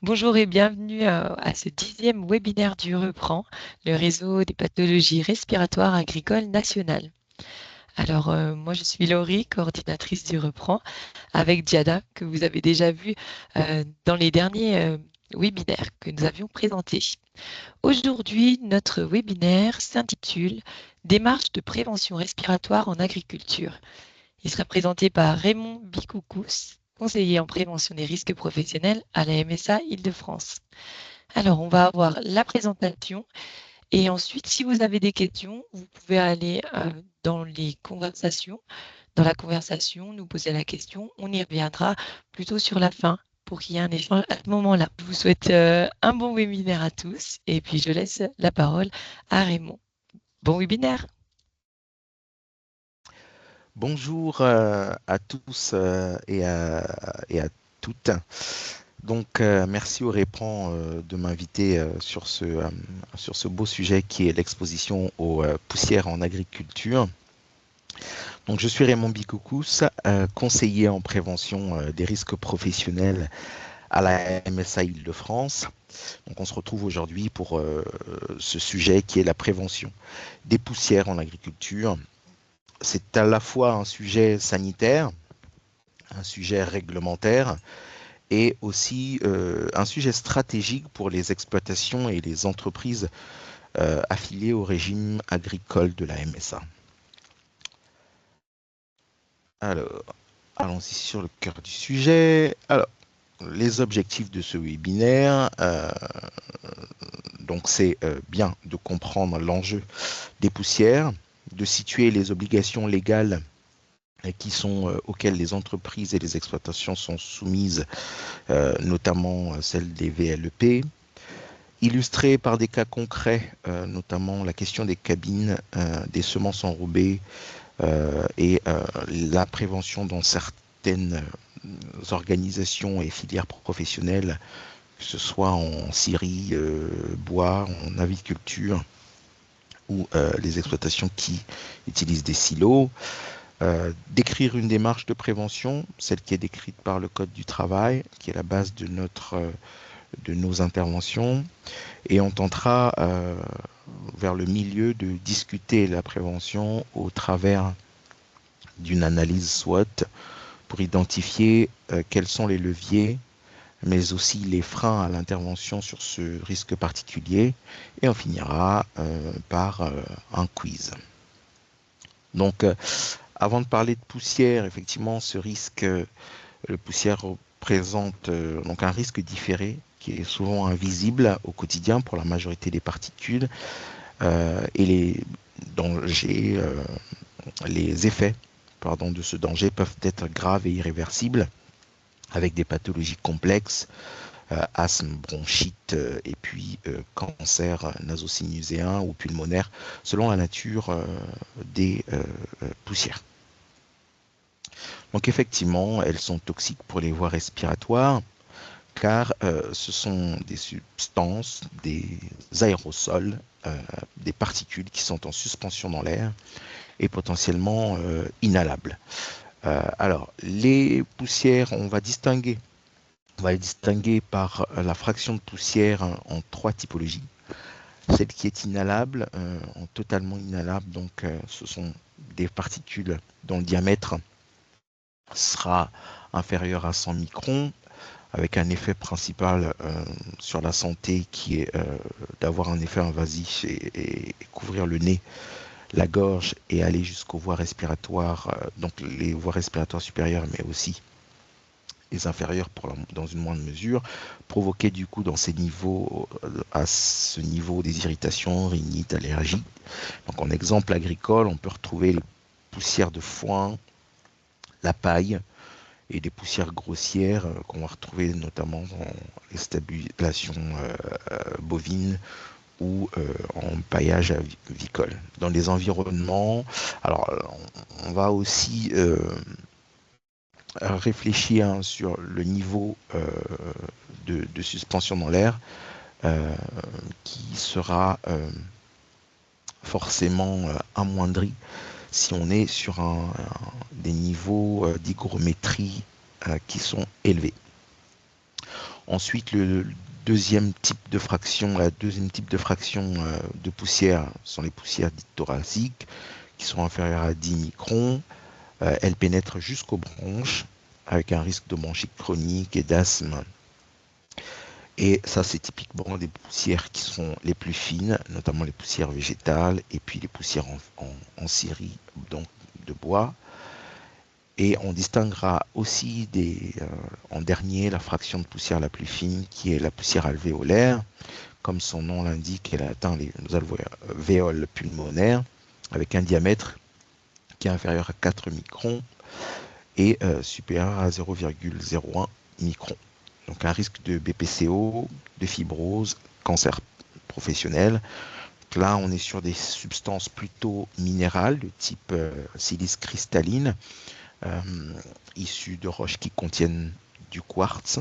Bonjour et bienvenue à ce 10e webinaire du Reprend, le réseau des pathologies respiratoires agricoles nationales. Alors, moi, je suis Laurie, coordinatrice du Reprend, avec Diada, que vous avez déjà vu dans les derniers webinaires que nous avions présentés. Aujourd'hui, notre webinaire s'intitule Démarche de prévention respiratoire en agriculture. Il sera présenté par Raymond Bicoucous, conseiller en prévention des risques professionnels à la MSA Île-de-France. Alors, on va avoir la présentation et ensuite, si vous avez des questions, vous pouvez aller dans les conversations. Dans la conversation, nous poser la question. On y reviendra plutôt sur la fin pour qu'il y ait un échange à ce moment-là. Je vous souhaite un bon webinaire à tous et puis je laisse la parole à Raymond. Bon webinaire. Bonjour à tous et à toutes. Donc, merci au Répand de m'inviter sur ce beau sujet qui est l'exposition aux poussières en agriculture. Donc, je suis Raymond Bicoucous, conseiller en prévention des risques professionnels à la MSA Île-de-France. Donc, on se retrouve aujourd'hui pour ce sujet qui est la prévention des poussières en agriculture. C'est à la fois un sujet sanitaire, un sujet réglementaire et aussi un sujet stratégique pour les exploitations et les entreprises affiliées au régime agricole de la MSA. Alors, allons-y sur le cœur du sujet. Alors, les objectifs de ce webinaire, donc c'est bien de comprendre l'enjeu des poussières, de situer les obligations légales auxquelles les entreprises et les exploitations sont soumises, notamment celles des VLEP, illustrées par des cas concrets, notamment la question des cabines, des semences enrobées et la prévention dans certaines organisations et filières professionnelles, que ce soit en scierie, bois, en aviculture ou les exploitations qui utilisent des silos. Décrire une démarche de prévention, celle qui est décrite par le Code du travail, qui est la base de nos interventions. Et on tentera vers le milieu de discuter la prévention au travers d'une analyse SWOT pour identifier quels sont les leviers, mais aussi les freins à l'intervention sur ce risque particulier. Et on finira par un quiz. Donc, avant de parler de poussière, effectivement, ce risque, le poussière représente donc un risque différé qui est souvent invisible au quotidien pour la majorité des particules et les dangers, les effets pardon, de ce danger peuvent être graves et irréversibles avec des pathologies complexes, asthme, bronchite et puis cancer naso-sinuséen ou pulmonaire selon la nature des poussières. Donc effectivement, elles sont toxiques pour les voies respiratoires car ce sont des substances, des aérosols, des particules qui sont en suspension dans l'air et potentiellement inhalables. Alors, les poussières, on va les distinguer par la fraction de poussière en trois typologies. Celle qui est inhalable, en totalement inhalable, donc ce sont des particules dont le diamètre sera inférieur à 100 microns, avec un effet principal sur la santé qui est d'avoir un effet invasif et couvrir le nez, la gorge et aller jusqu'aux voies respiratoires, donc les voies respiratoires supérieures, mais aussi les inférieures dans une moindre mesure, provoquer du coup dans ces niveaux, à ce niveau des irritations, rhinites, allergies. Donc en exemple agricole, on peut retrouver les poussières de foin, la paille, et des poussières grossières qu'on va retrouver notamment dans les stabulations bovines ou en paillage avicole. Dans les environnements, alors on va aussi réfléchir sur le niveau de suspension dans l'air qui sera forcément amoindri si on est sur des niveaux d'hygrométrie qui sont élevés. Ensuite, le deuxième type de fraction, la deuxième type de fraction de poussière sont les poussières dites thoraciques, qui sont inférieures à 10 microns. Elles pénètrent jusqu'aux bronches, avec un risque de bronchite chronique et d'asthme. Et ça, c'est typiquement des poussières qui sont les plus fines, notamment les poussières végétales, et puis les poussières en scierie, donc de bois. Et on distinguera aussi en dernier la fraction de poussière la plus fine, qui est la poussière alvéolaire. Comme son nom l'indique, elle atteint les alvéoles pulmonaires, avec un diamètre qui est inférieur à 4 microns et supérieur à 0,01 micron. Donc un risque de BPCO, de fibrose, cancer professionnel. Donc là, on est sur des substances plutôt minérales de type silice cristalline, issues de roches qui contiennent du quartz,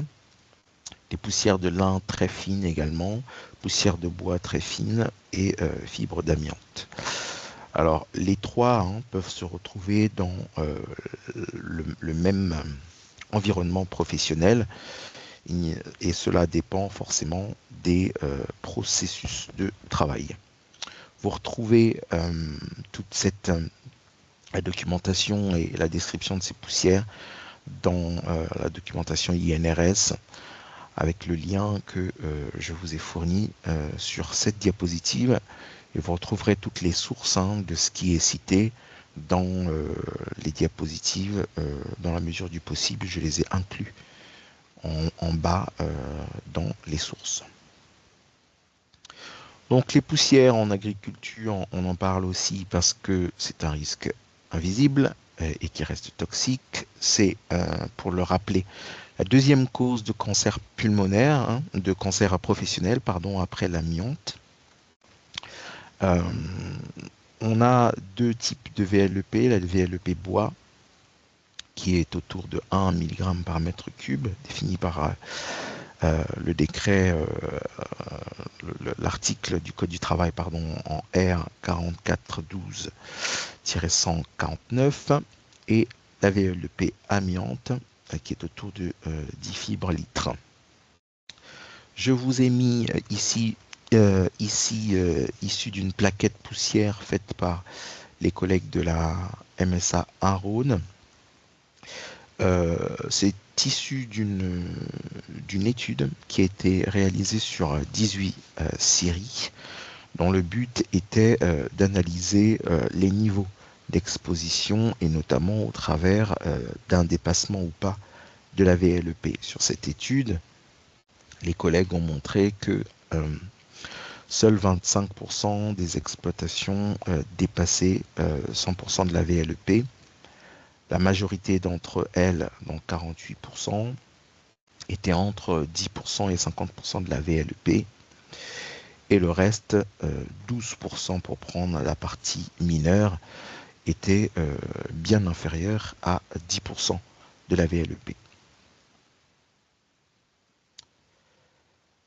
des poussières de lin très fines également, poussières de bois très fines et fibres d'amiante. Alors, les trois peuvent se retrouver dans le même environnement professionnel et cela dépend forcément des processus de travail. Vous retrouvez toute cette la documentation et la description de ces poussières dans la documentation INRS avec le lien que je vous ai fourni sur cette diapositive. Et vous retrouverez toutes les sources de ce qui est cité dans les diapositives. Dans la mesure du possible, je les ai inclus en bas dans les sources. Donc les poussières en agriculture, on en parle aussi parce que c'est un risque invisible et qui reste toxique. C'est, pour le rappeler, la deuxième cause de cancer pulmonaire, de cancer professionnel, pardon, après l'amiante. On a deux types de VLEP, la VLEP bois, qui est autour de 1 mg par mètre cube, défini par le décret, l'article du Code du travail, pardon, en R 4412-149, et la VLEP amiante, qui est autour de 10 fibres litres. Je vous ai mis ici, issu d'une plaquette poussière faite par les collègues de la MSA Rhône. C'est issu d'une étude qui a été réalisée sur 18 séries, dont le but était d'analyser les niveaux d'exposition et notamment au travers d'un dépassement ou pas de la VLEP. Sur cette étude, les collègues ont montré que seuls 25% des exploitations dépassaient 100% de la VLEP. La majorité d'entre elles, donc 48%, étaient entre 10% et 50% de la VLEP. Et le reste, 12% pour prendre la partie mineure, était bien inférieur à 10% de la VLEP.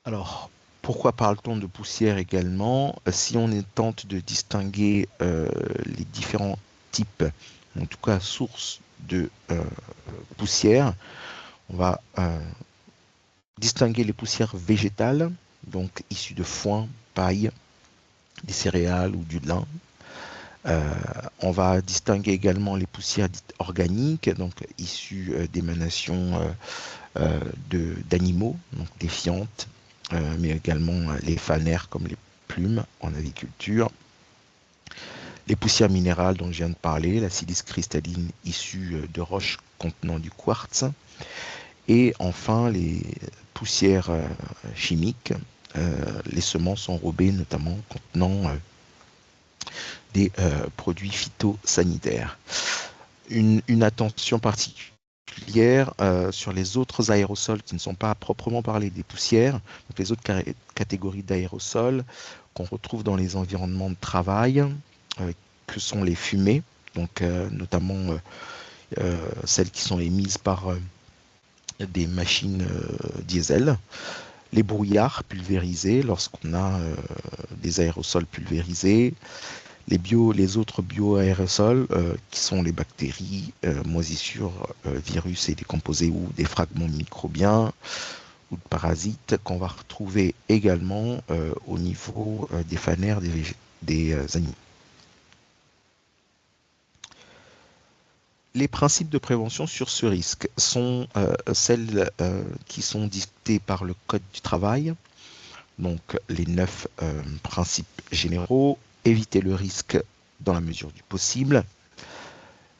Alors, pourquoi parle-t-on de poussière également? Si on tente de distinguer les différents types, en tout cas sources de poussière, on va distinguer les poussières végétales, donc issues de foin, paille, des céréales ou du lin. On va distinguer également les poussières dites organiques, donc issues d'émanations d'animaux, donc des fientes, mais également les phanères comme les plumes en aviculture. Les poussières minérales dont je viens de parler, la silice cristalline issue de roches contenant du quartz. Et enfin, les poussières chimiques, les semences enrobées notamment contenant des produits phytosanitaires. Une attention particulière sur les autres aérosols qui ne sont pas à proprement parler des poussières, donc les autres catégories d'aérosols qu'on retrouve dans les environnements de travail, que sont les fumées, donc notamment celles qui sont émises par des machines diesel, les brouillards pulvérisés lorsqu'on a des aérosols pulvérisés, les autres bioaérosols qui sont les bactéries, moisissures, virus et décomposés ou des fragments microbiens, ou de parasites qu'on va retrouver également au niveau des fanères des animaux. Les principes de prévention sur ce risque sont celles qui sont dictées par le Code du travail, donc les 9 principes généraux: éviter le risque dans la mesure du possible,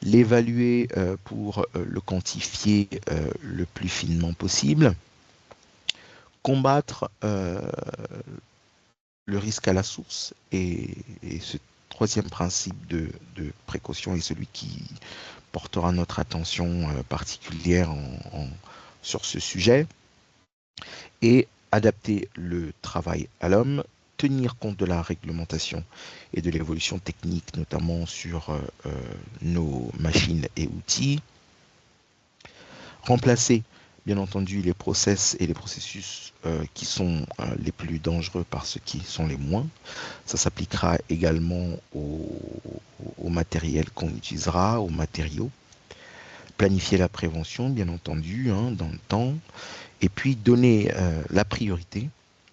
l'évaluer pour le quantifier le plus finement possible, combattre le risque à la source, et ce troisième principe de précaution est celui qui portera notre attention particulière sur ce sujet, et adapter le travail à l'homme, tenir compte de la réglementation et de l'évolution technique, notamment sur nos machines et outils, remplacer bien entendu les process et les processus qui sont les plus dangereux par ceux qui sont les moins. Ça s'appliquera également au matériel qu'on utilisera, aux matériaux. Planifier la prévention, bien entendu, dans le temps, et puis donner la priorité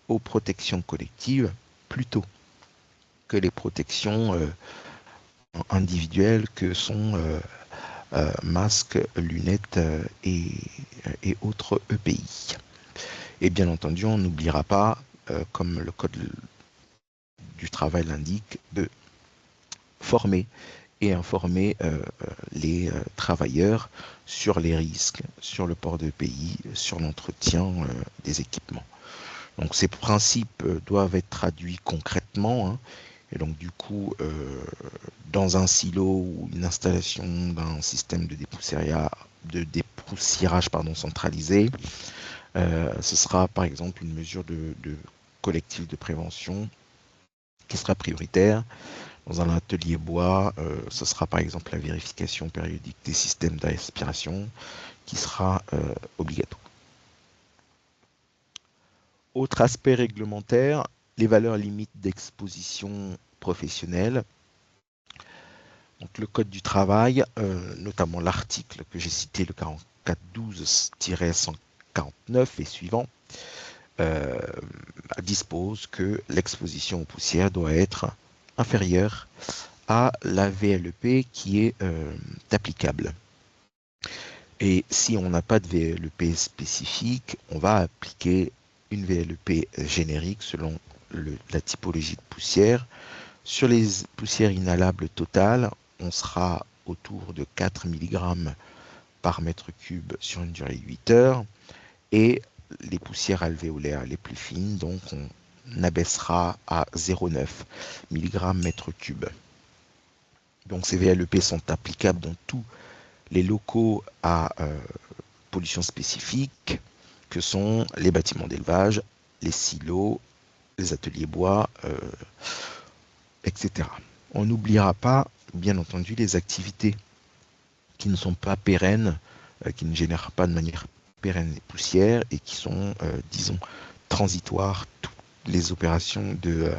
aux protections collectives plutôt que les protections individuelles que sont masques, lunettes et autres EPI. Et bien entendu, on n'oubliera pas, comme le Code du travail l'indique, de former et informer les travailleurs sur les risques, sur le port de EPI, sur l'entretien des équipements. Donc ces principes doivent être traduits concrètement, et donc du coup, dans un silo ou une installation d'un système de dépoussiérage centralisé, ce sera par exemple une mesure de collectif de prévention qui sera prioritaire. Dans un atelier bois, ce sera par exemple la vérification périodique des systèmes d'aspiration qui sera obligatoire. Autre aspect réglementaire, les valeurs limites d'exposition professionnelle. Donc, le Code du travail, notamment l'article que j'ai cité, le 4412-149 et suivant, dispose que l'exposition aux poussières doit être inférieure à la VLEP qui est applicable. Et si on n'a pas de VLEP spécifique, on va appliquer une VLEP générique selon la typologie de poussière. Sur les poussières inhalables totales, on sera autour de 4 mg par mètre cube sur une durée de 8 heures. Et les poussières alvéolaires les plus fines, donc on abaissera à 0,9 mg mètre cube. Donc ces VLEP sont applicables dans tous les locaux à pollution spécifique, que sont les bâtiments d'élevage, les silos, les ateliers bois, etc. On n'oubliera pas, bien entendu, les activités qui ne sont pas pérennes, qui ne génèrent pas de manière pérenne les poussières et qui sont, disons, transitoires. Toutes les opérations de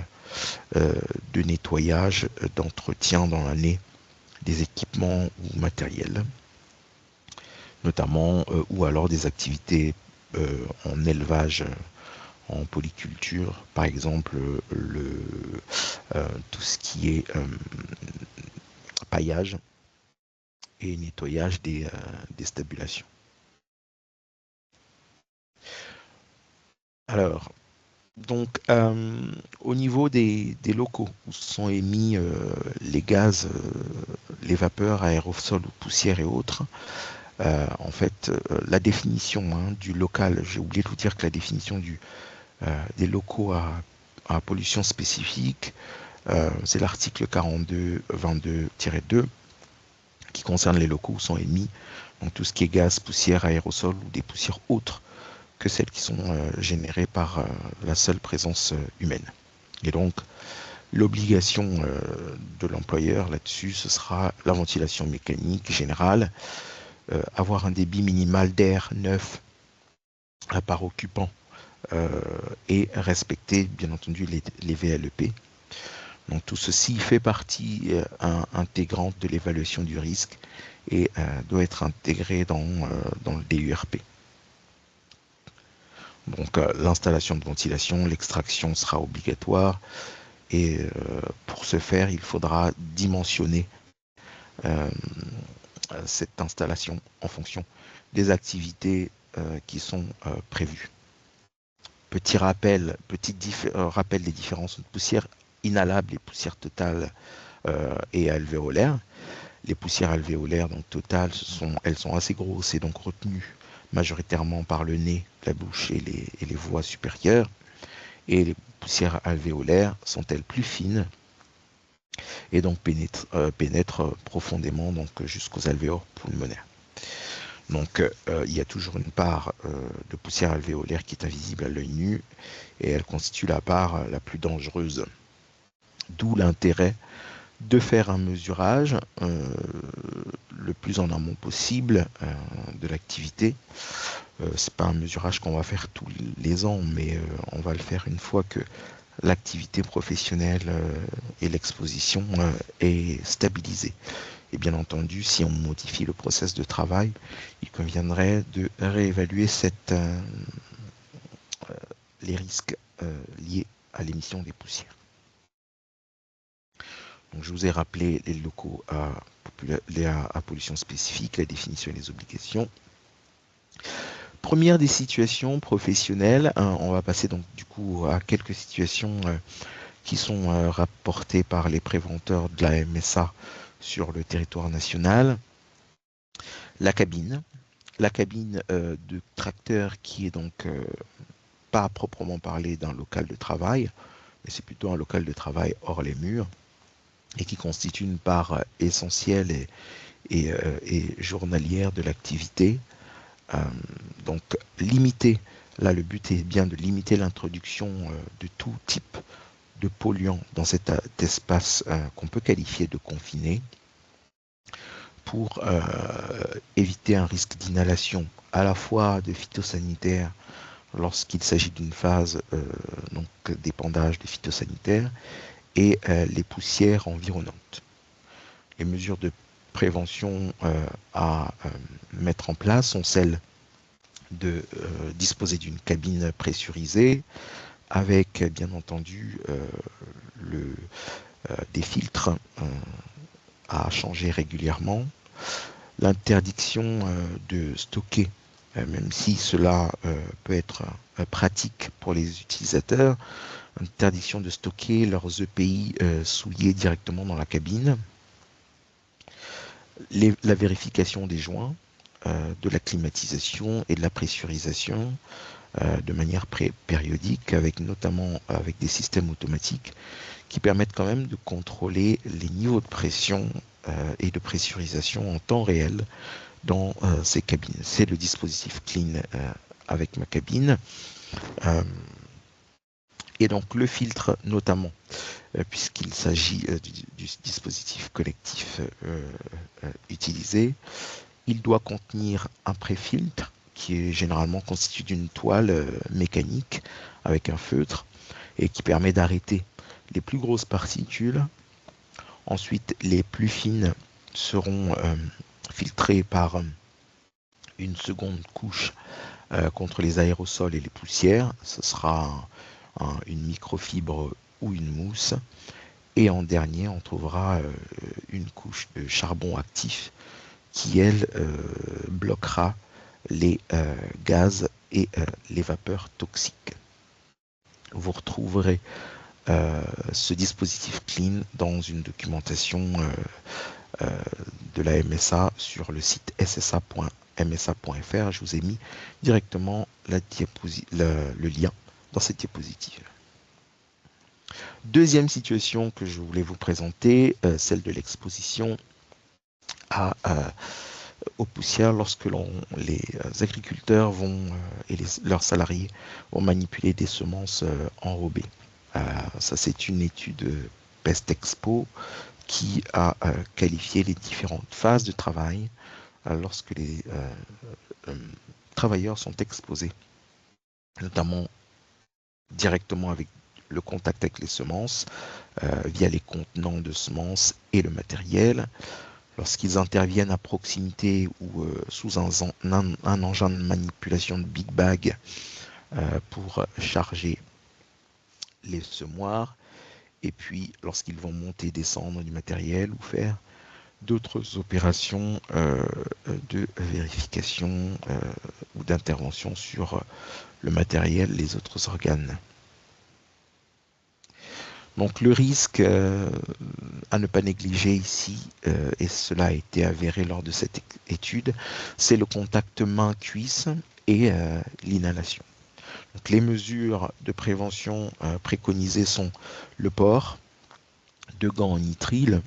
nettoyage, d'entretien dans l'année des équipements ou matériels, notamment, ou alors des activités en élevage, en polyculture, par exemple tout ce qui est paillage et nettoyage des stabulations. Alors, donc, au niveau des locaux où sont émis les gaz, les vapeurs, aérosols ou poussières et autres, en fait, la définition du local, j'ai oublié de vous dire que la définition des locaux à pollution spécifique, c'est l'article 4222-2 qui concerne les locaux où sont émis donc tout ce qui est gaz, poussière, aérosol ou des poussières autres que celles qui sont générées par la seule présence humaine. Et donc, l'obligation de l'employeur là-dessus, ce sera la ventilation mécanique générale, avoir un débit minimal d'air neuf par occupant et respecter bien entendu les VLEP. Donc tout ceci fait partie intégrante de l'évaluation du risque et doit être intégré dans le DURP. Donc l'installation de ventilation, l'extraction sera obligatoire et pour ce faire, il faudra dimensionner euh, cette installation en fonction des activités qui sont prévues. Rappel des différences de poussières inhalables et poussières totales et alvéolaires. Les poussières alvéolaires, donc totales, elles sont assez grosses et donc retenues majoritairement par le nez, la bouche et les voies supérieures. Et les poussières alvéolaires sont-elles plus fines et donc pénètrent profondément donc jusqu'aux alvéoles pulmonaires. Donc il y a toujours une part de poussière alvéolaire qui est invisible à l'œil nu et elle constitue la part la plus dangereuse. D'où l'intérêt de faire un mesurage le plus en amont possible de l'activité. C'est pas un mesurage qu'on va faire tous les ans, mais on va le faire une fois que l'activité professionnelle et l'exposition est stabilisée. Et bien entendu, si on modifie le process de travail, il conviendrait de réévaluer les risques liés à l'émission des poussières. Donc, je vous ai rappelé les locaux à pollution spécifique, la définition et les obligations. Première des situations professionnelles, on va passer donc du coup à quelques situations qui sont rapportées par les préventeurs de la MSA sur le territoire national. La cabine de tracteur qui est donc pas à proprement parler d'un local de travail, mais c'est plutôt un local de travail hors les murs et qui constitue une part essentielle et journalière de l'activité. Donc là le but est bien de limiter l'introduction de tout type de polluants dans cet espace qu'on peut qualifier de confiné pour éviter un risque d'inhalation à la fois de phytosanitaires lorsqu'il s'agit d'une phase donc d'épandage de phytosanitaires et les poussières environnantes. Les mesures de prévention à mettre en place sont celles de disposer d'une cabine pressurisée avec bien entendu des filtres à changer régulièrement, l'interdiction de stocker, même si cela peut être pratique pour les utilisateurs, interdiction de stocker leurs EPI souillés directement dans la cabine, la vérification des joints, de la climatisation et de la pressurisation de manière périodique, notamment avec des systèmes automatiques qui permettent quand même de contrôler les niveaux de pression et de pressurisation en temps réel dans ces cabines. C'est le dispositif Clean avec ma cabine. Et donc le filtre notamment, puisqu'il s'agit du dispositif collectif utilisé, il doit contenir un pré-filtre qui est généralement constitué d'une toile mécanique avec un feutre et qui permet d'arrêter les plus grosses particules. Ensuite, les plus fines seront filtrées par une seconde couche contre les aérosols et les poussières. Ce sera une microfibre ou une mousse. Et en dernier, on trouvera une couche de charbon actif qui, elle, bloquera les gaz et les vapeurs toxiques. Vous retrouverez ce dispositif Clean dans une documentation de la MSA sur le site ssa.msa.fr. Je vous ai mis directement le lien dans cette diapositive. Deuxième situation que je voulais vous présenter, celle de l'exposition aux poussières lorsque les agriculteurs et leurs salariés vont manipuler des semences enrobées. Ça, c'est une étude Pest Expo qui a qualifié les différentes phases de travail lorsque les travailleurs sont exposés, notamment directement avec le contact avec les semences, via les contenants de semences et le matériel, lorsqu'ils interviennent à proximité ou sous un engin de manipulation de Big Bag pour charger les semoirs, et puis lorsqu'ils vont monter et descendre du matériel ou faire d'autres opérations de vérification ou d'intervention sur le matériel, les autres organes. Donc le risque à ne pas négliger ici, et cela a été avéré lors de cette étude, c'est le contact main-cuisse et l'inhalation. Donc les mesures de prévention préconisées sont le port de gants en nitrile,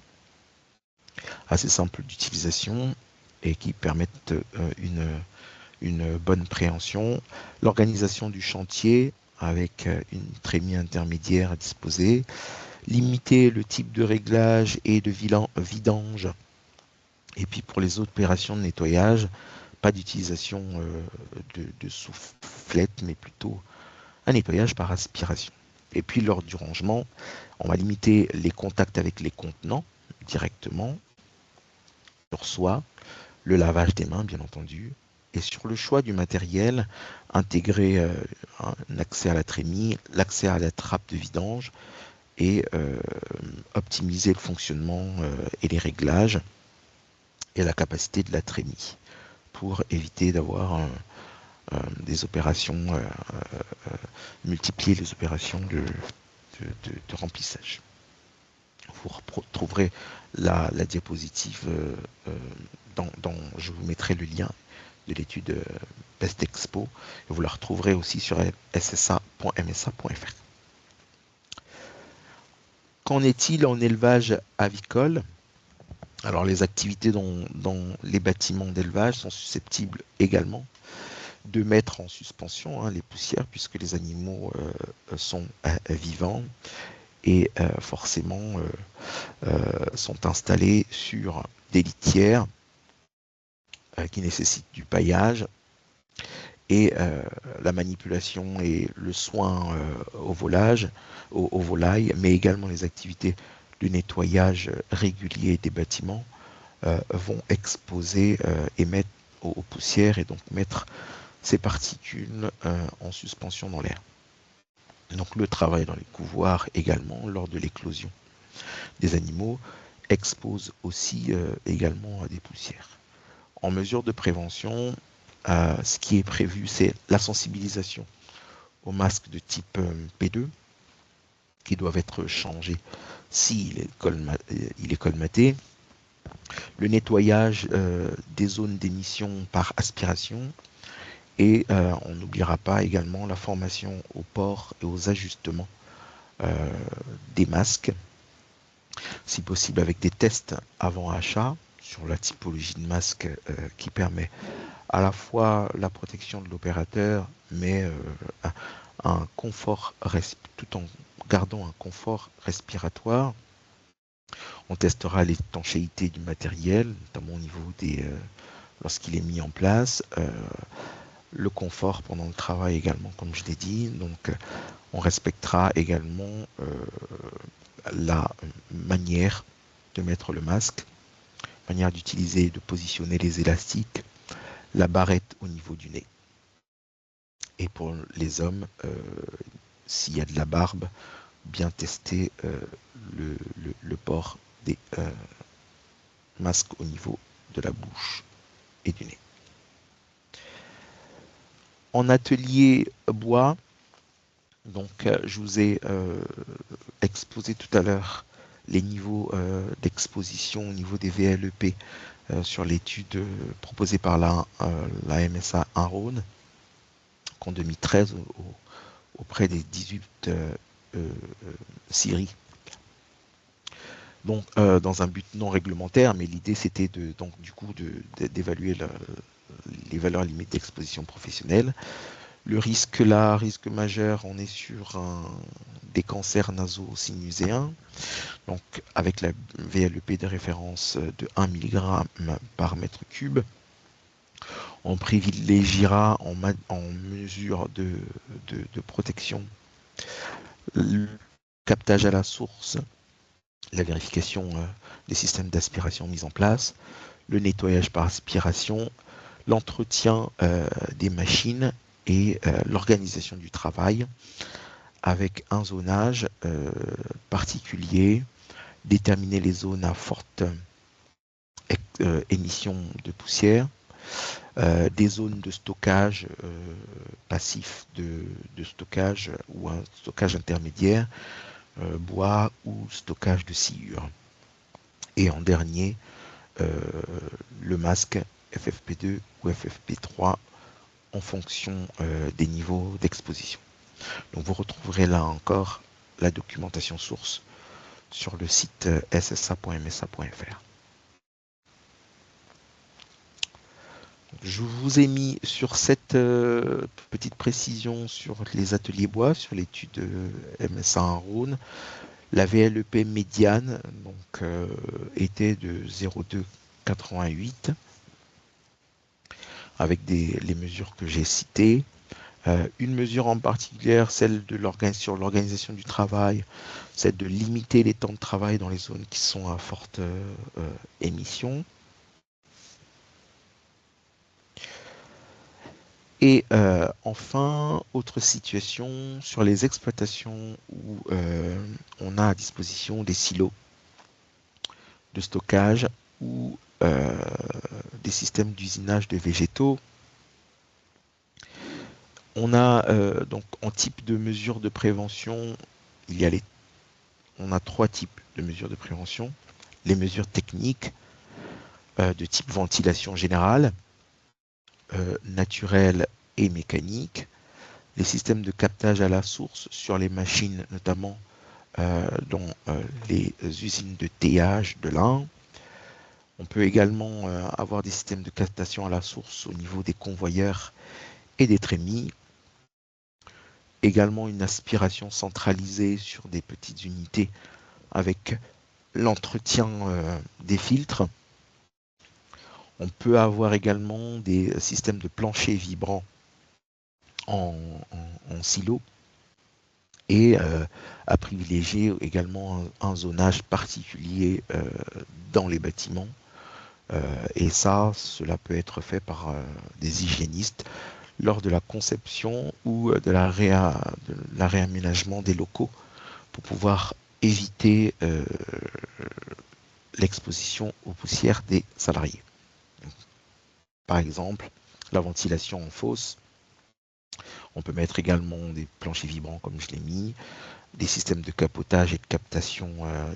assez simples d'utilisation et qui permettent une bonne préhension, l'organisation du chantier avec une trémie intermédiaire à disposer, limiter le type de réglage et de vidange, et puis pour les opérations de nettoyage, pas d'utilisation de soufflette, mais plutôt un nettoyage par aspiration. Et puis lors du rangement, on va limiter les contacts avec les contenants directement, sur soi, le lavage des mains bien entendu, et sur le choix du matériel, intégrer un accès à la trémie, l'accès à la trappe de vidange et optimiser le fonctionnement et les réglages et la capacité de la trémie pour éviter d'avoir des opérations, multiplier les opérations de remplissage. Vous retrouverez la diapositive je vous mettrai le lien de l'étude Best Expo et vous la retrouverez aussi sur ssa.msa.fr. Qu'en est-il en élevage avicole? Alors les activités dans les bâtiments d'élevage sont susceptibles également de mettre en suspension les poussières puisque les animaux sont vivants et forcément sont installés sur des litières qui nécessitent du paillage et la manipulation et le soin au volailles, mais également les activités de nettoyage régulier des bâtiments vont exposer et mettre aux poussières et donc mettre ces particules en suspension dans l'air. Donc le travail dans les couvoirs également lors de l'éclosion des animaux expose aussi également à des poussières. En mesure de prévention, ce qui est prévu, c'est la sensibilisation aux masques de type P2 qui doivent être changés s'il est colmaté, le nettoyage des zones d'émission par aspiration et on n'oubliera pas également la formation au port et aux ajustements des masques, si possible avec des tests avant achat sur la typologie de masque qui permet à la fois la protection de l'opérateur, mais un confort tout en gardant un confort respiratoire. On testera l'étanchéité du matériel, notamment au niveau des lorsqu'il est mis en place, le confort pendant le travail également, comme je l'ai dit. Donc, on respectera également la manière de mettre le masque, manière d'utiliser et de positionner les élastiques, la barrette au niveau du nez. Et pour les hommes, s'il y a de la barbe, bien tester le port des masques au niveau de la bouche et du nez. En atelier bois, donc je vous ai exposé tout à l'heure les niveaux d'exposition au niveau des VLEP sur l'étude proposée par la MSA 1 Rhône en 2013 auprès des 18 scieries. Donc dans un but non réglementaire, mais l'idée c'était d'évaluer les valeurs limites d'exposition professionnelle. Le risque là, risque majeur, on est sur des cancers naso-sinuséens, donc avec la VLEP de référence de 1 mg par mètre cube. On privilégiera en mesure de protection le captage à la source, la vérification des systèmes d'aspiration mis en place, le nettoyage par aspiration, l'entretien des machines et l'organisation du travail avec un zonage particulier, déterminer les zones à forte émission de poussière, des zones de stockage passif de stockage ou un stockage intermédiaire, bois ou stockage de sciure. Et en dernier, le masque FFP2 ou FFP3 en fonction des niveaux d'exposition. Donc vous retrouverez là encore la documentation source sur le site ssa.msa.fr. Je vous ai mis sur cette petite précision sur les ateliers bois, sur l'étude MSA en Rhône. La VLEP médiane donc, était de 0,288 avec les mesures que j'ai citées. Une mesure en particulier, celle sur l'organisation du travail, c'est de limiter les temps de travail dans les zones qui sont à forte émission. Et enfin, autre situation, sur les exploitations où on a à disposition des silos de stockage ou des systèmes d'usinage de végétaux. On a donc en type de mesures de prévention, on a 3 types de mesures de prévention. Les mesures techniques de type ventilation générale, naturelle et mécanique. Les systèmes de captage à la source sur les machines, notamment dans les usines de teillage de lin. On peut également avoir des systèmes de captation à la source au niveau des convoyeurs et des trémies. Également une aspiration centralisée sur des petites unités avec l'entretien des filtres. On peut avoir également des systèmes de plancher vibrants en silo et à privilégier également un zonage particulier dans les bâtiments. Et ça, cela peut être fait par des hygiénistes lors de la conception ou de la réaménagement des locaux pour pouvoir éviter l'exposition aux poussières des salariés. Par exemple, la ventilation en fosse. On peut mettre également des planchers vibrants comme je l'ai mis, des systèmes de capotage et de captation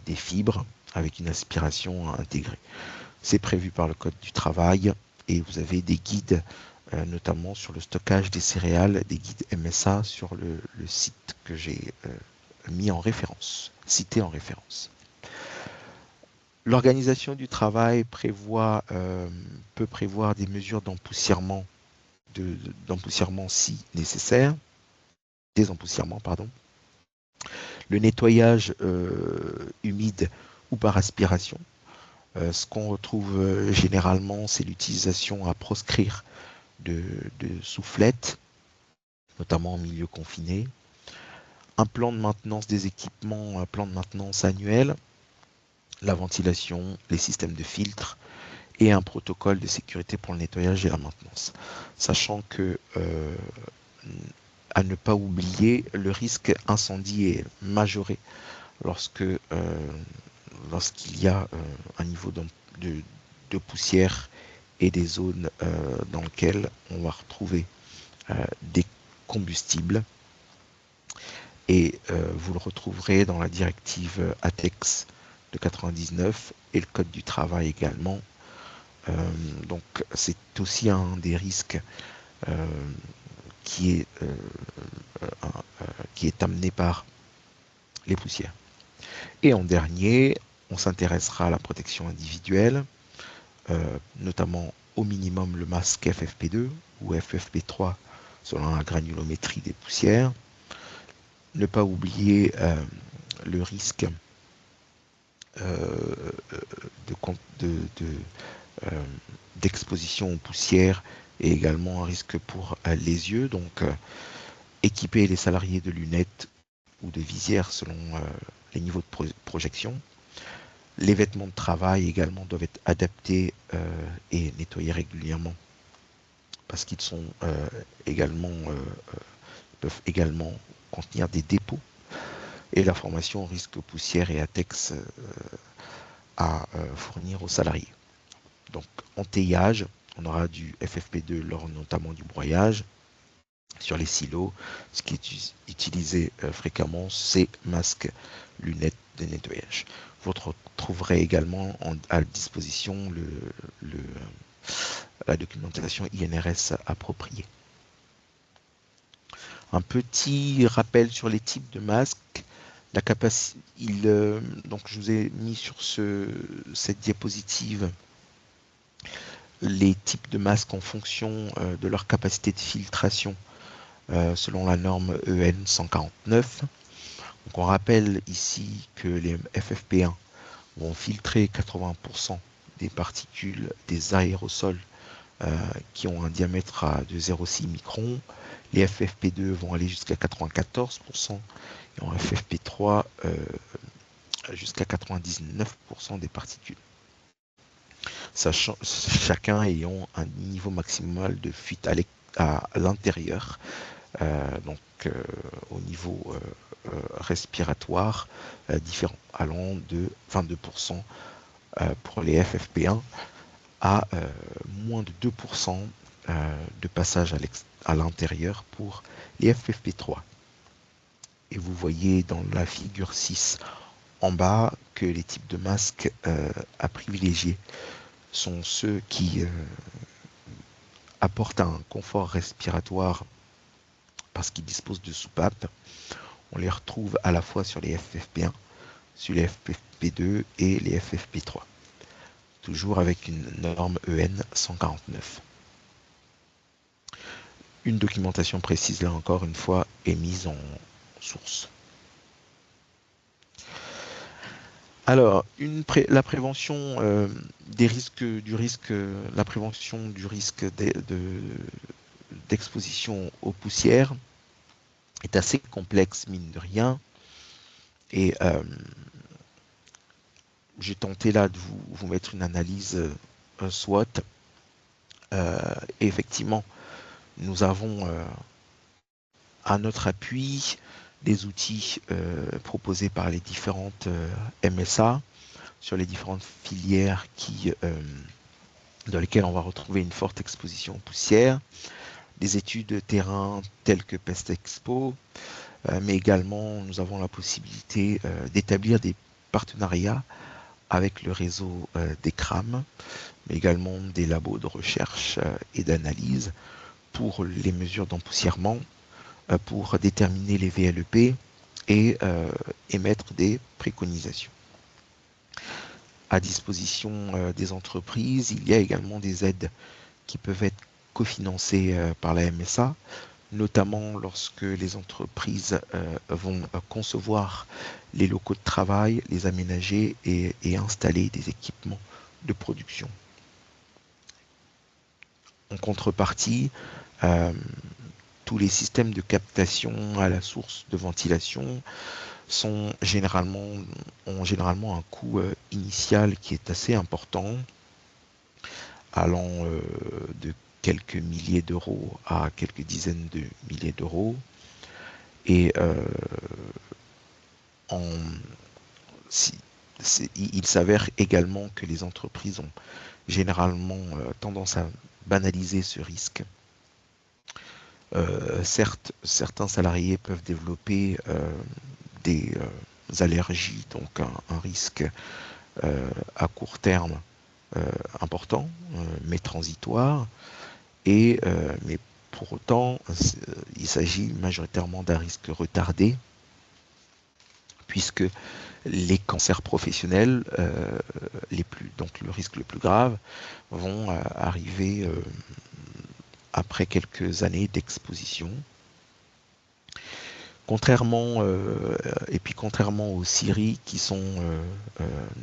des fibres avec une aspiration intégrée. C'est prévu par le Code du travail et vous avez des guides notamment sur le stockage des céréales, des guides MSA sur le site que j'ai mis en référence, cité en référence. L'organisation du travail peut prévoir des mesures d'empoussièrement si nécessaire, désempoussièrement, pardon. Le nettoyage humide ou par aspiration. Ce qu'on retrouve généralement, c'est l'utilisation à proscrire de soufflettes, notamment en milieu confiné. Un plan de maintenance des équipements, un plan de maintenance annuel, la ventilation, les systèmes de filtres et un protocole de sécurité pour le nettoyage et la maintenance. Sachant que, à ne pas oublier, le risque incendie est majoré lorsqu'il y a un niveau de poussière et des zones dans lesquelles on va retrouver des combustibles. Et vous le retrouverez dans la directive ATEX de 99 et le Code du travail également. Donc c'est aussi un des risques qui est amené par les poussières. Et en dernier, on s'intéressera à la protection individuelle, notamment au minimum le masque FFP2 ou FFP3 selon la granulométrie des poussières. Ne pas oublier le risque d'exposition aux poussières et également un risque pour les yeux. Donc équiper les salariés de lunettes ou de visières selon les niveaux de projection. Les vêtements de travail également doivent être adaptés et nettoyés régulièrement parce qu'ils sont peuvent également contenir des dépôts et la formation risque poussière et ATEX à fournir aux salariés. Donc en teillage, on aura du FFP2 lors notamment du broyage. Sur les silos, ce qui est utilisé fréquemment, c'est masques, lunettes de nettoyage. Vous trouverez également à disposition la documentation INRS appropriée. Un petit rappel sur les types de masques. La capacité, donc je vous ai mis sur cette diapositive les types de masques en fonction de leur capacité de filtration selon la norme EN 149. Donc on rappelle ici que les FFP1 vont filtrer 80% des particules des aérosols qui ont un diamètre de 0,6 microns. Les FFP2 vont aller jusqu'à 94% et en FFP3 jusqu'à 99% des particules. Chacun ayant un niveau maximal de fuite à l'intérieur, donc au niveau respiratoire différent, allant de 22% pour les FFP1 à moins de 2% de passage à l'intérieur pour les FFP3. Et vous voyez dans la figure 6 en bas que les types de masques à privilégier sont ceux qui apportent un confort respiratoire parce qu'ils disposent de soupapes. On les retrouve à la fois sur les FFP1, sur les FFP2 et les FFP3. Toujours avec une norme EN 149. Une documentation précise, là encore une fois, est mise en source. Alors, la prévention des risques, la prévention du risque d'exposition aux poussières est assez complexe, mine de rien. Et j'ai tenté là de vous mettre une analyse SWOT. Et effectivement, nous avons à notre appui des outils proposés par les différentes MSA sur les différentes filières dans lesquelles on va retrouver une forte exposition aux poussières, des études de terrain telles que Pest Expo, mais également nous avons la possibilité d'établir des partenariats avec le réseau des CRAM, mais également des labos de recherche et d'analyse pour les mesures d'empoussièrement, pour déterminer les VLEP et émettre des préconisations. À disposition des entreprises, il y a également des aides qui peuvent être cofinancées par la MSA, notamment lorsque les entreprises vont concevoir les locaux de travail, les aménager et installer des équipements de production. En contrepartie, tous les systèmes de captation à la source de ventilation ont généralement un coût initial qui est assez important, allant de quelques milliers d'euros à quelques dizaines de milliers d'euros. Et il s'avère également que les entreprises ont généralement tendance à banaliser ce risque. Certes, certains salariés peuvent développer des allergies, donc un risque à court terme important, mais transitoire, mais pour autant, il s'agit majoritairement d'un risque retardé, puisque les cancers professionnels, donc le risque le plus grave, vont arriver après quelques années d'exposition. Contrairement aux scieries qui sont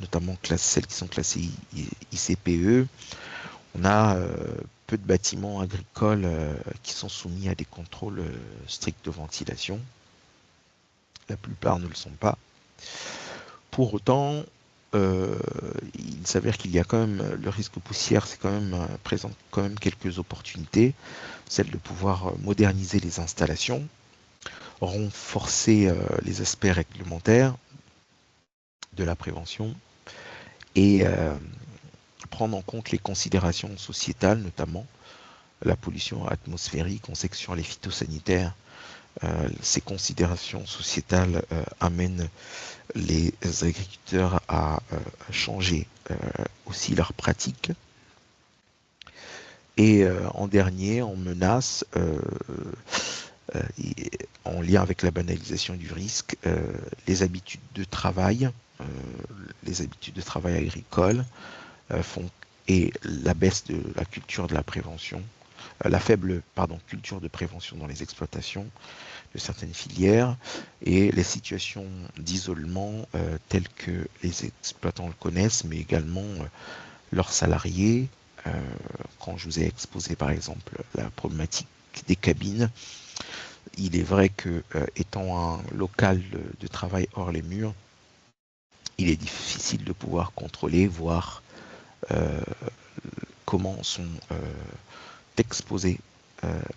notamment celles qui sont classées ICPE, on a peu de bâtiments agricoles qui sont soumis à des contrôles stricts de ventilation. La plupart ne le sont pas. Pour autant, il s'avère qu'il y a quand même le risque poussière, c'est quand même présente quand même quelques opportunités, celle de pouvoir moderniser les installations, renforcer les aspects réglementaires de la prévention et prendre en compte les considérations sociétales, notamment la pollution atmosphérique. On sait que sur les phytosanitaires, ces considérations sociétales amènent les agriculteurs à changer aussi leurs pratiques. Et en dernier, on menace, en lien avec la banalisation du risque, les habitudes de travail, les habitudes de travail agricole font, et la baisse de la culture de la prévention, la faible culture de prévention dans les exploitations de certaines filières et les situations d'isolement telles que les exploitants le connaissent, mais également leurs salariés. Quand je vous ai exposé par exemple la problématique des cabines, il est vrai que étant un local de travail hors les murs, il est difficile de pouvoir contrôler, voir comment sont exposés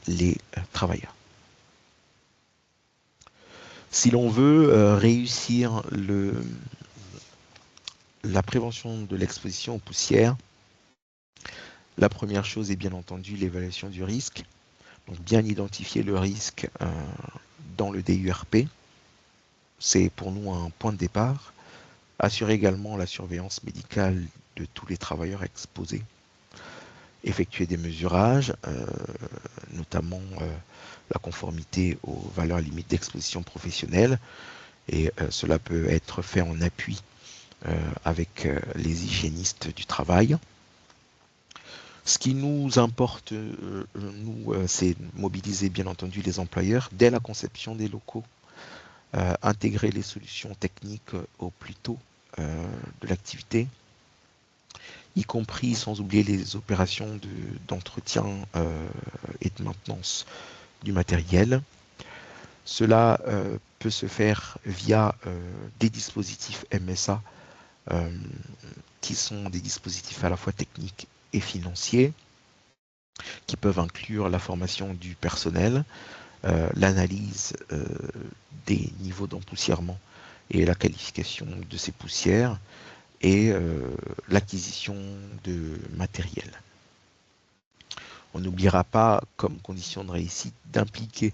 les travailleurs. Si l'on veut réussir la prévention de l'exposition aux poussières, la première chose est bien entendu l'évaluation du risque. Donc bien identifier le risque dans le DURP, c'est pour nous un point de départ. Assurer également la surveillance médicale de tous les travailleurs exposés. Effectuer des mesurages, notamment la conformité aux valeurs limites d'exposition professionnelle. Et cela peut être fait en appui avec les hygiénistes du travail. Ce qui nous importe, nous, c'est mobiliser bien entendu les employeurs dès la conception des locaux, intégrer les solutions techniques au plus tôt de l'activité, y compris sans oublier les opérations d'entretien et de maintenance du matériel. Cela peut se faire via des dispositifs MSA qui sont des dispositifs à la fois techniques et financiers, qui peuvent inclure la formation du personnel, l'analyse des niveaux d'empoussièrement et la qualification de ces poussières et l'acquisition de matériel. On n'oubliera pas, comme condition de réussite, d'impliquer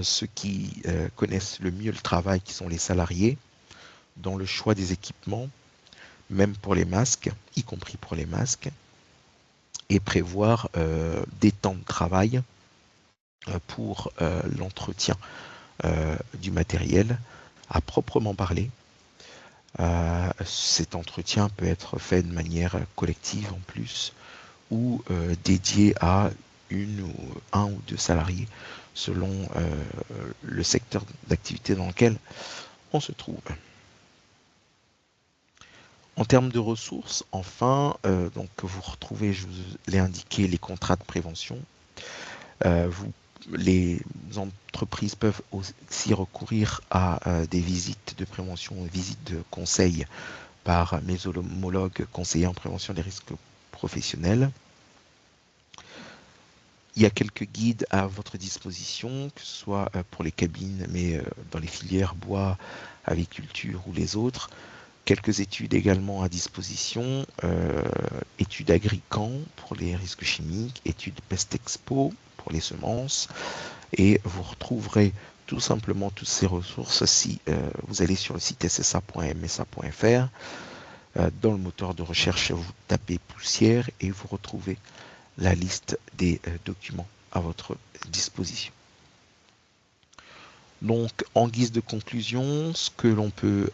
ceux qui connaissent le mieux le travail, qui sont les salariés, dans le choix des équipements, même pour les masques, y compris pour les masques, et prévoir des temps de travail pour l'entretien du matériel à proprement parler. Cet entretien peut être fait de manière collective en plus ou dédié à un ou deux salariés selon le secteur d'activité dans lequel on se trouve. En termes de ressources, enfin, donc vous retrouvez, je vous l'ai indiqué, les contrats de prévention. Les entreprises peuvent aussi recourir à des visites de prévention, visites de conseil par mes homologues conseillers en prévention des risques professionnels. Il y a quelques guides à votre disposition, que ce soit pour les cabines, mais dans les filières bois, aviculture ou les autres. Quelques études également à disposition, études Agrican pour les risques chimiques, études Pestexpo pour les semences, et vous retrouverez tout simplement toutes ces ressources si vous allez sur le site ssa.msa.fr. Dans le moteur de recherche, vous tapez poussière et vous retrouvez la liste des documents à votre disposition. Donc, en guise de conclusion, ce que l'on peut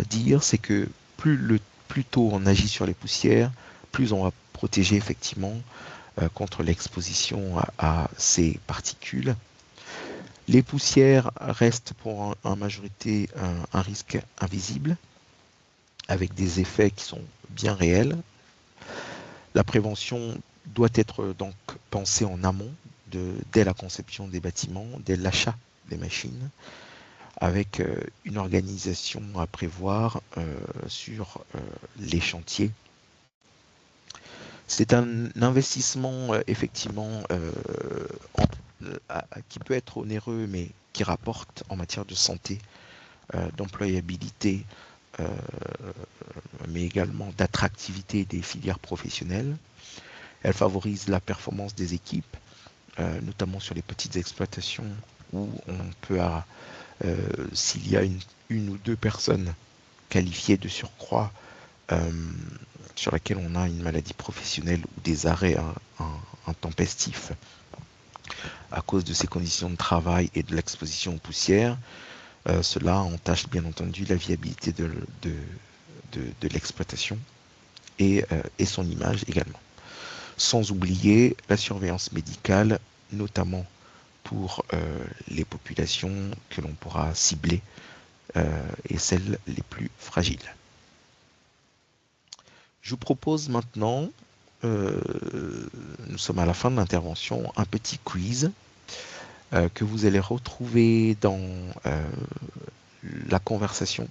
dire, c'est que plus tôt on agit sur les poussières, plus on va protéger effectivement contre l'exposition à ces particules. Les poussières restent pour en majorité un risque invisible, avec des effets qui sont bien réels. La prévention doit être donc pensée en amont, dès la conception des bâtiments, dès l'achat des machines, avec une organisation à prévoir sur les chantiers. C'est un investissement effectivement qui peut être onéreux, mais qui rapporte en matière de santé, d'employabilité, mais également d'attractivité des filières professionnelles. Elle favorise la performance des équipes, notamment sur les petites exploitations où on peut, s'il y a une ou deux personnes qualifiées de surcroît, sur laquelle on a une maladie professionnelle ou des arrêts intempestifs à cause de ces conditions de travail et de l'exposition aux poussières, cela entache bien entendu la viabilité de l'exploitation et son image également. Sans oublier la surveillance médicale, notamment pour les populations que l'on pourra cibler et celles les plus fragiles. Je vous propose maintenant, nous sommes à la fin de l'intervention, un petit quiz que vous allez retrouver dans la conversation.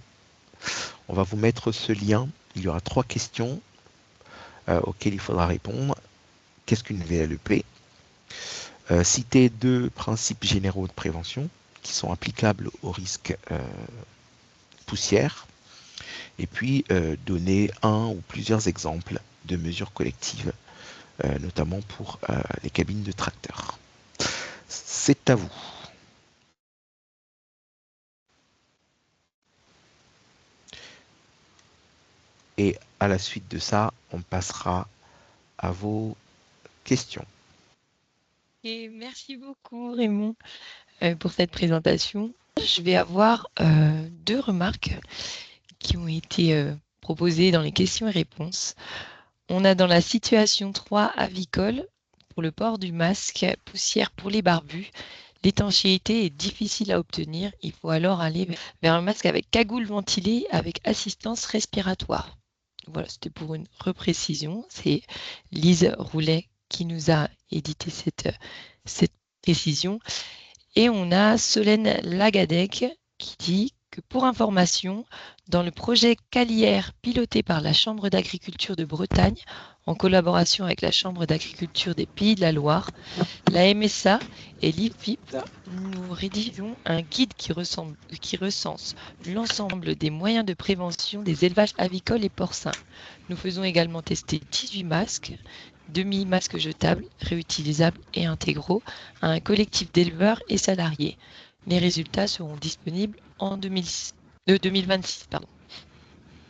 On va vous mettre ce lien. Il y aura 3 questions auxquelles il faudra répondre. Qu'est-ce qu'une VLEP? Citer 2 principes généraux de prévention qui sont applicables au risque poussière. Et puis donner un ou plusieurs exemples de mesures collectives, notamment pour les cabines de tracteurs. C'est à vous. Et à la suite de ça, on passera à vos questions. Et merci beaucoup Raymond pour cette présentation. Je vais avoir 2 remarques qui ont été proposées dans les questions et réponses. On a dans la situation 3 avicole, pour le port du masque, poussière pour les barbus, l'étanchéité est difficile à obtenir. Il faut alors aller vers un masque avec cagoule ventilée avec assistance respiratoire. Voilà, c'était pour une reprécision. C'est Lise Roulet qui nous a édité cette précision. Et on a Solène Lagadec qui dit que pour information, dans le projet Calière piloté par la Chambre d'agriculture de Bretagne, en collaboration avec la Chambre d'agriculture des Pays de la Loire, la MSA et l'IFIP, nous rédigeons un guide qui recense l'ensemble des moyens de prévention des élevages avicoles et porcins. Nous faisons également tester 18 masques, demi-masques jetables, réutilisables et intégraux à un collectif d'éleveurs et salariés. Les résultats seront disponibles en 2026. Pardon.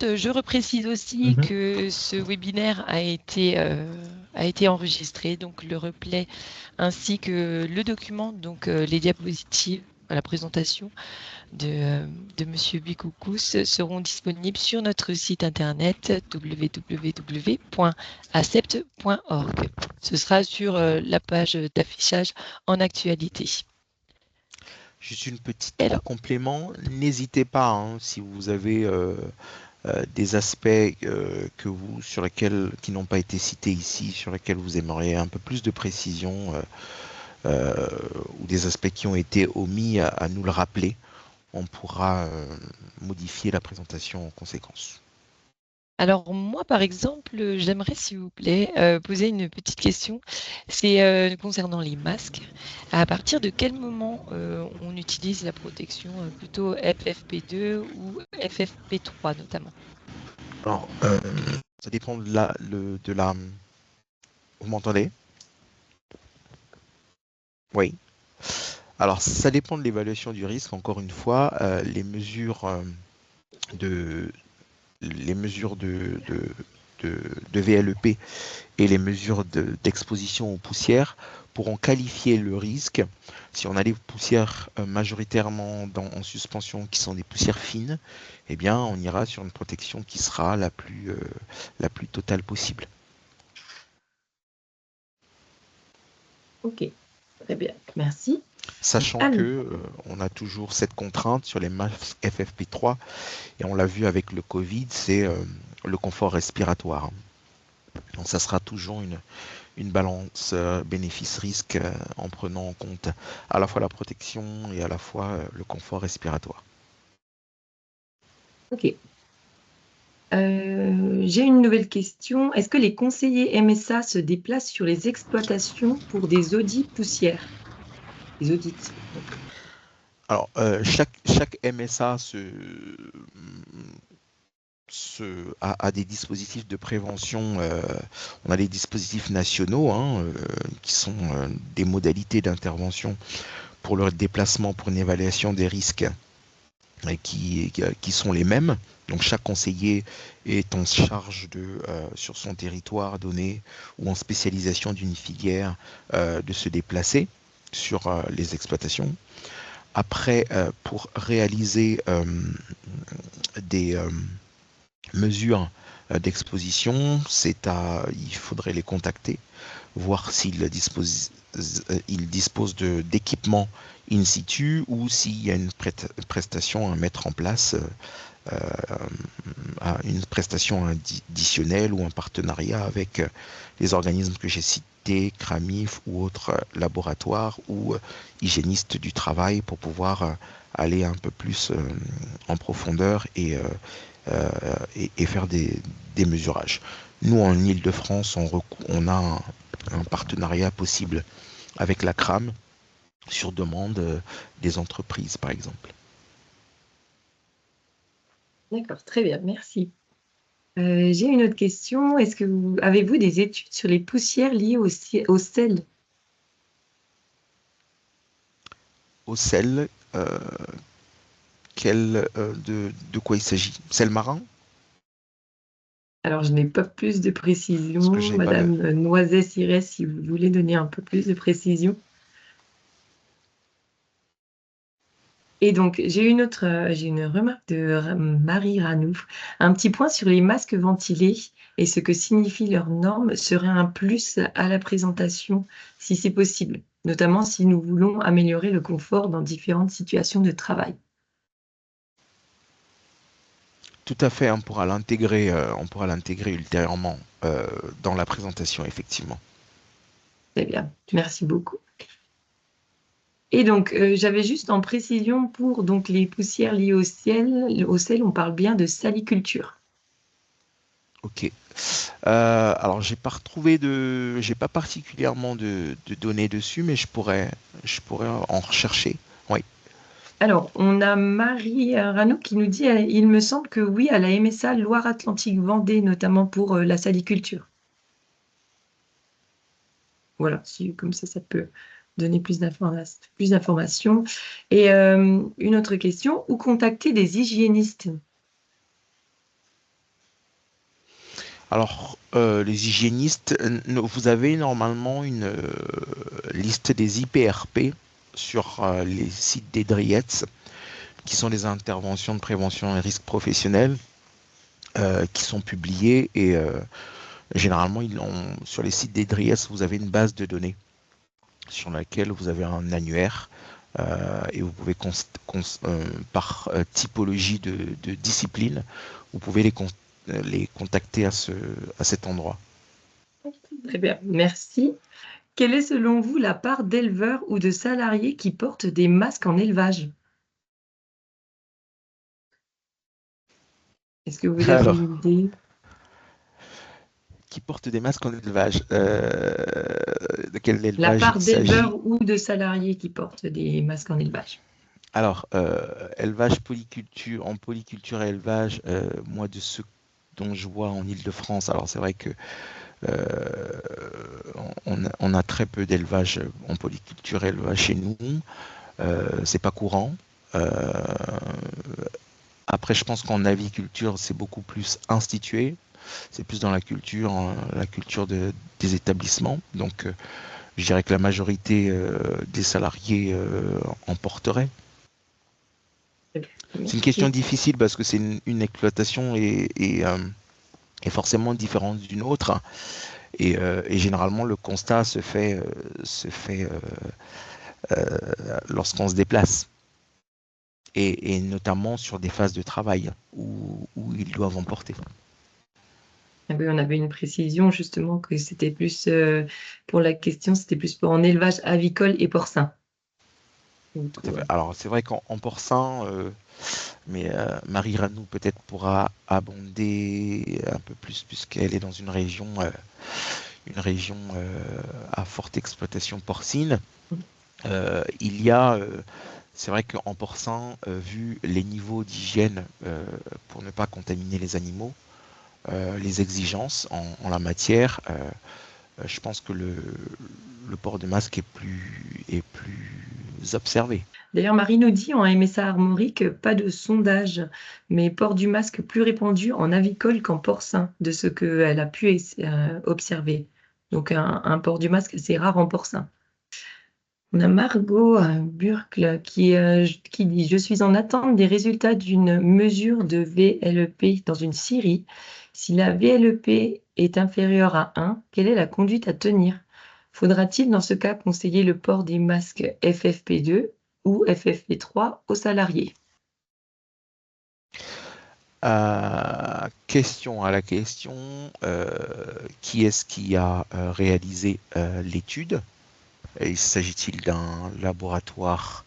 Je reprécise aussi que ce webinaire a été enregistré, donc le replay ainsi que le document, donc les diapositives, la présentation de Monsieur Bikoukous seront disponibles sur notre site internet www.acept.org. Ce sera sur la page d'affichage en actualité. Juste une petite en complément, n'hésitez pas hein, si vous avez des aspects sur lesquels qui n'ont pas été cités ici, sur lesquels vous aimeriez un peu plus de précision ou des aspects qui ont été omis à nous le rappeler. On pourra modifier la présentation en conséquence. Alors moi, par exemple, j'aimerais, s'il vous plaît, poser une petite question. C'est concernant les masques. À partir de quel moment on utilise la protection plutôt FFP2 ou FFP3 notamment? Alors, ça dépend de la... Vous m'entendez? Oui. Alors, ça dépend de l'évaluation du risque. Encore une fois, les mesures de VLEP et les mesures d'exposition aux poussières pourront qualifier le risque. Si on a des poussières majoritairement en suspension qui sont des poussières fines, eh bien on ira sur une protection qui sera la plus totale possible. Ok, très bien, merci. Sachant que on a toujours cette contrainte sur les masques FFP3 et on l'a vu avec le Covid, c'est le confort respiratoire. Donc ça sera toujours une balance bénéfice-risque en prenant en compte à la fois la protection et à la fois le confort respiratoire. Ok. J'ai une nouvelle question. Est-ce que les conseillers MSA se déplacent sur les exploitations pour des audits poussières? Des audits. Donc. Alors, chaque MSA a des dispositifs de prévention. On a des dispositifs nationaux hein, qui sont des modalités d'intervention pour leur déplacement, pour une évaluation des risques qui sont les mêmes. Donc chaque conseiller est en charge sur son territoire donné ou en spécialisation d'une filière de se déplacer sur les exploitations. Après, pour réaliser des mesures d'exposition, il faudrait les contacter, voir s'ils disposent d'équipements in situ ou s'il y a une prestation à mettre en place, une prestation additionnelle ou un partenariat avec les organismes que j'ai cités, CRAMIF ou autres laboratoires ou hygiénistes du travail pour pouvoir aller un peu plus en profondeur et faire des mesurages. Nous, en Île-de-France, on a un partenariat possible avec la CRAM sur demande des entreprises, par exemple. D'accord, très bien, merci. J'ai une autre question. Avez-vous des études sur les poussières liées au sel? Au sel, de quoi il s'agit? Sel marin? Alors, je n'ai pas plus de Parce que précision. j'ai pas le. Madame Noiset-Sirès, si vous voulez donner un peu plus de précision. Et donc, j'ai une remarque de Marie Ranouf. Un petit point sur les masques ventilés et ce que signifient leurs normes serait un plus à la présentation, si c'est possible, notamment si nous voulons améliorer le confort dans différentes situations de travail. Tout à fait, on pourra l'intégrer ultérieurement dans la présentation, effectivement. Très bien, merci beaucoup. Et donc, j'avais juste en précision pour donc, les poussières liées au sel, on parle bien de saliculture. Ok. Alors, j'ai pas particulièrement de données dessus, mais je pourrais en rechercher. Oui. Alors, on a Marie Rano qui nous dit, il me semble que oui, à la MSA Loire-Atlantique-Vendée, notamment pour la saliculture. Voilà, comme ça peut donner plus d'informations. Et une autre question, où contacter des hygiénistes? Alors, les hygiénistes, vous avez normalement une liste des IPRP sur les sites des DRIETS, qui sont les interventions de prévention et risques professionnels, qui sont publiées et généralement, sur les sites des DRIES, vous avez une base de données sur laquelle vous avez un annuaire et vous pouvez, par typologie de discipline, vous pouvez les contacter à cet endroit. Très bien, merci. Quelle est selon vous la part d'éleveurs ou de salariés qui portent des masques en élevage? Est-ce que vous avez Alors, une idée? qui portent des masques en élevage de quel La élevage il part s'agit? d'éleveurs ou de salariés qui portent des masques en élevage. Alors, élevage, polyculture, en polyculture et élevage, moi, de ce dont je vois en Île-de-France, alors c'est vrai que on a très peu d'élevage en polyculture et élevage chez nous. C'est pas courant. Euh, Après, je pense qu'en aviculture, c'est beaucoup plus institué. C'est plus dans la culture des établissements. Donc, je dirais que la majorité des salariés en porteraient. C'est une question Merci. difficile parce que c'est une exploitation est forcément différente d'une autre. Et généralement, le constat se fait lorsqu'on se déplace. Et notamment sur des phases de travail où ils doivent emporter. Ah oui, on avait une précision justement que c'était plus pour la question, c'était plus pour en élevage avicole et porcin. Donc, Tout à fait. Alors, c'est vrai qu'en porcin, mais Marie Ranou peut-être pourra abonder un peu plus, puisqu'elle est dans une région à forte exploitation porcine. Il y a, c'est vrai qu'en porcin, vu les niveaux d'hygiène pour ne pas contaminer les animaux, les exigences en la matière, je pense que le port de masque est plus observé. D'ailleurs, Marie nous dit en MSA armorique, pas de sondage, mais port du masque plus répandu en avicole qu'en porcin, de ce qu'elle a pu observer. Donc un port du masque assez rare en porcin. On a Margot Burcle qui dit: Je suis en attente des résultats d'une mesure de VLEP dans une scierie. Si la VLEP est inférieure à 1, quelle est la conduite à tenir? Faudra-t-il dans ce cas conseiller le port des masques FFP2 ou FFP3 aux salariés? Question à la question, qui est-ce qui a réalisé l'étude? S'agit-il d'un laboratoire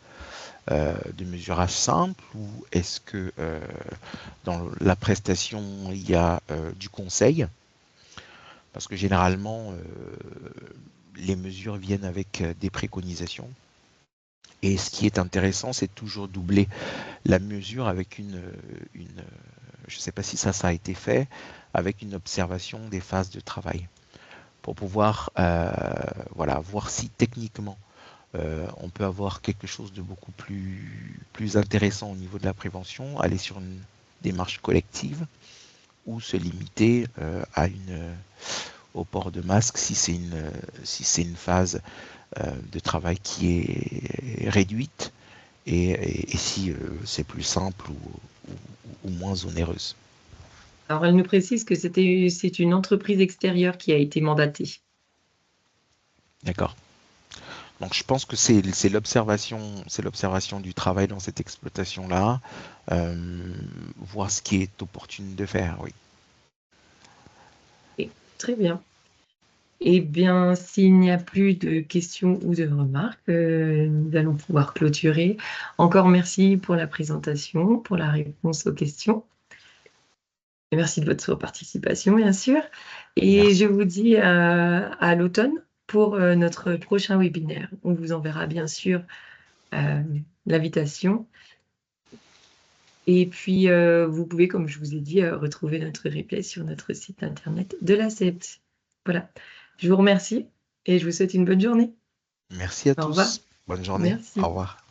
de mesurage simple ou est-ce que dans la prestation il y a du conseil? Parce que généralement les mesures viennent avec des préconisations. Et ce qui est intéressant, c'est toujours doubler la mesure avec je ne sais pas si ça a été fait, avec une observation des phases de travail pour pouvoir voilà, voir si techniquement on peut avoir quelque chose de beaucoup plus intéressant au niveau de la prévention, aller sur une démarche collective ou se limiter au port de masque si c'est une phase de travail qui est réduite et si c'est plus simple ou moins onéreuse. Alors, elle nous précise que c'est une entreprise extérieure qui a été mandatée. D'accord. Donc je pense que c'est l'observation du travail dans cette exploitation-là, voir ce qui est opportun de faire, oui. Et très bien. Eh bien, s'il n'y a plus de questions ou de remarques, nous allons pouvoir clôturer. Encore merci pour la présentation, pour la réponse aux questions. Et merci de votre participation, bien sûr. Et Merci. je vous dis à l'automne pour notre prochain webinaire. On vous enverra bien sûr l'invitation. Et puis, vous pouvez, comme je vous ai dit, retrouver notre replay sur notre site internet de la l'ACEPT. Voilà. Je vous remercie et je vous souhaite une bonne journée. Merci à Au revoir. tous. Bonne journée. Au Merci. revoir.